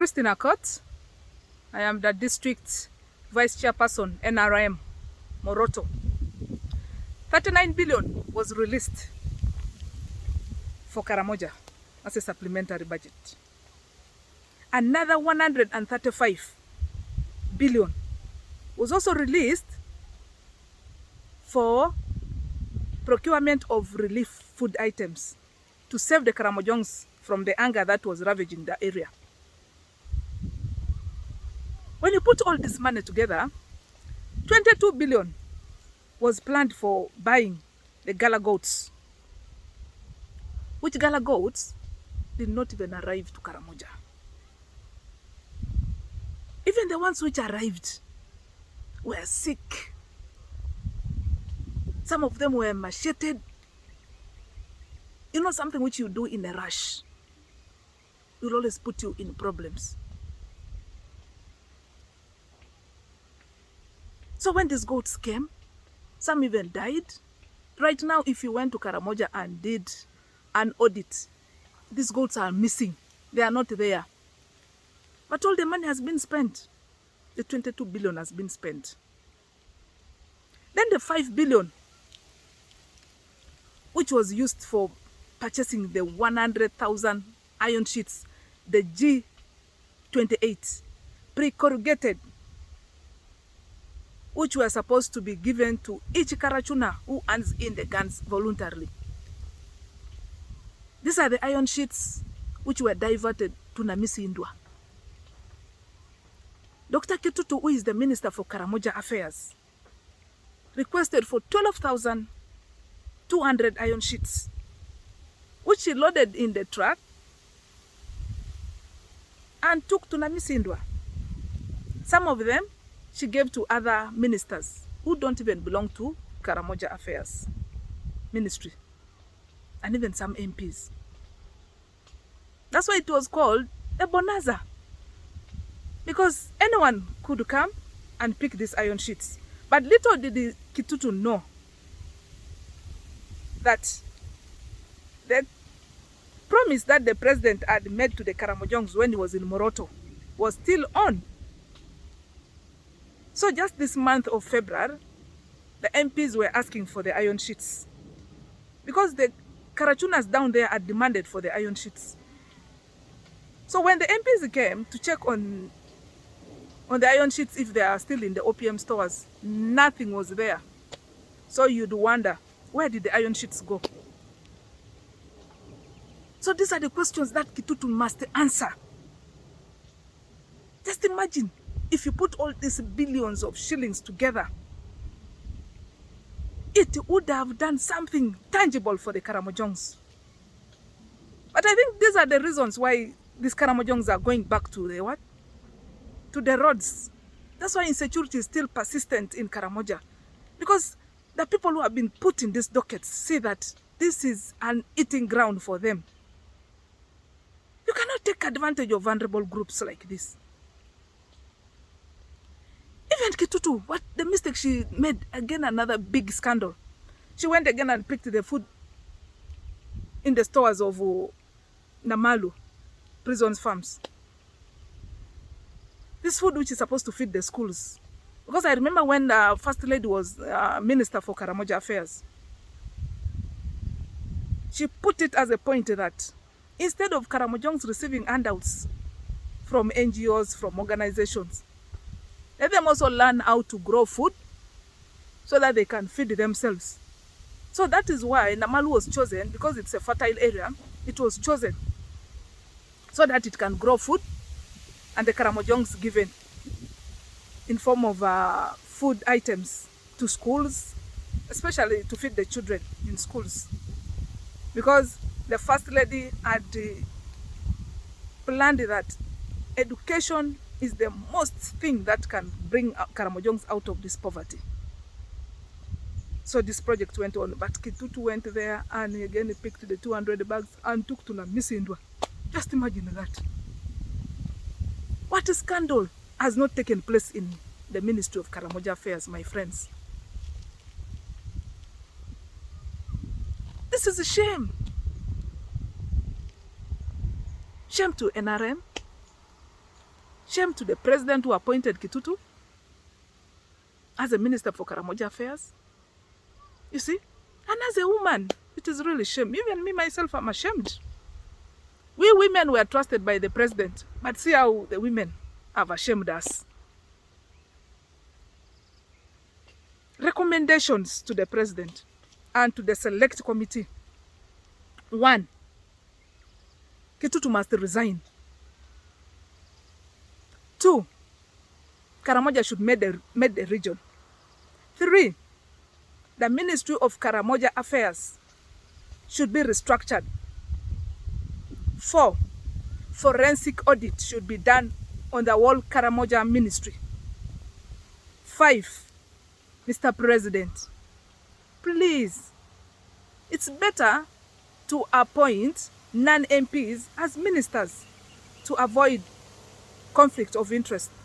Christine Akot. I am the district vice chairperson, NRM Moroto. 39 billion was released for Karamoja as a supplementary budget. Another 135 billion was also released for procurement of relief food items to save the Karamojongs from the anger that was ravaging the area. When you put all this money together, 22 billion was planned for buying the gala goats, which gala goats did not even arrive to Karamoja. Even the ones which arrived were sick. Some of them were macheted. You know, something which you do in a rush will always put you in problems. So when these goats came, some even died. Right now, if you went to Karamoja and did an audit, these goats are missing. They are not there. But all the money has been spent. The 22 billion has been spent. Then the 5 billion, which was used for purchasing the 100,000 iron sheets, the G28, pre-corrugated, which were supposed to be given to each Karachuna who hands in the guns voluntarily. These are the iron sheets which were diverted to Namisi Indwa. Dr. Kitutu, who is the Minister for Karamoja Affairs, requested for 12,200 iron sheets, which she loaded in the truck and took to Namisi Indwa. Some of them she gave to other ministers who don't even belong to Karamoja Affairs Ministry, and even some MPs. That's why it was called a bonanza, because anyone could come and pick these iron sheets. But little did the Kitutu know that the promise that the president had made to the Karamojongs when he was in Moroto was still on. So just this month of February, the MPs were asking for the iron sheets, because the Karachunas down there had demanded for the iron sheets. So when the MPs came to check on the iron sheets, if they are still in the OPM stores, nothing was there. So you'd wonder, where did the iron sheets go? So these are the questions that Kitutu must answer. Just imagine, if you put all these billions of shillings together, it would have done something tangible for the Karamojongs. But I think these are the reasons why these Karamojongs are going back to the what? To the roads. That's why insecurity is still persistent in Karamoja. Because the people who have been put in these dockets see that this is an eating ground for them. You cannot take advantage of vulnerable groups like this. Even Kitutu, what the mistake she made, again another big scandal. She went again and picked the food in the stores of Namalu, prisons farms. This food which is supposed to feed the schools. Because I remember when the First Lady was Minister for Karamoja Affairs, she put it as a point that instead of Karamojongs receiving handouts from NGOs, from organizations, let them also learn how to grow food so that they can feed themselves. So that is why Namalu was chosen, because it's a fertile area. It was chosen so that it can grow food, and the Karamojongs given in form of food items to schools, especially to feed the children in schools. Because the First Lady had planned that education is the most thing that can bring Karamojongs out of this poverty. So this project went on, but Kitutu went there and again he picked the 200 bags and took to Namisi Indwa. Just imagine that. What a scandal has not taken place in the Ministry of Karamoja Affairs, my friends. This is a shame. Shame to NRM. shame to the president who appointed Kitutu as a minister for Karamoja Affairs. You see? And as a woman, it is really shame. Even me, myself, I'm ashamed. We women were trusted by the president, but see how the women have ashamed us. Recommendations to the president and to the select committee. 1, Kitutu must resign. 2, Karamoja should made the region. 3, the Ministry of Karamoja Affairs should be restructured. 4, forensic audit should be done on the whole Karamoja ministry. 5, Mr. President, please, it's better to appoint non-MPs as ministers to avoid conflict of interest.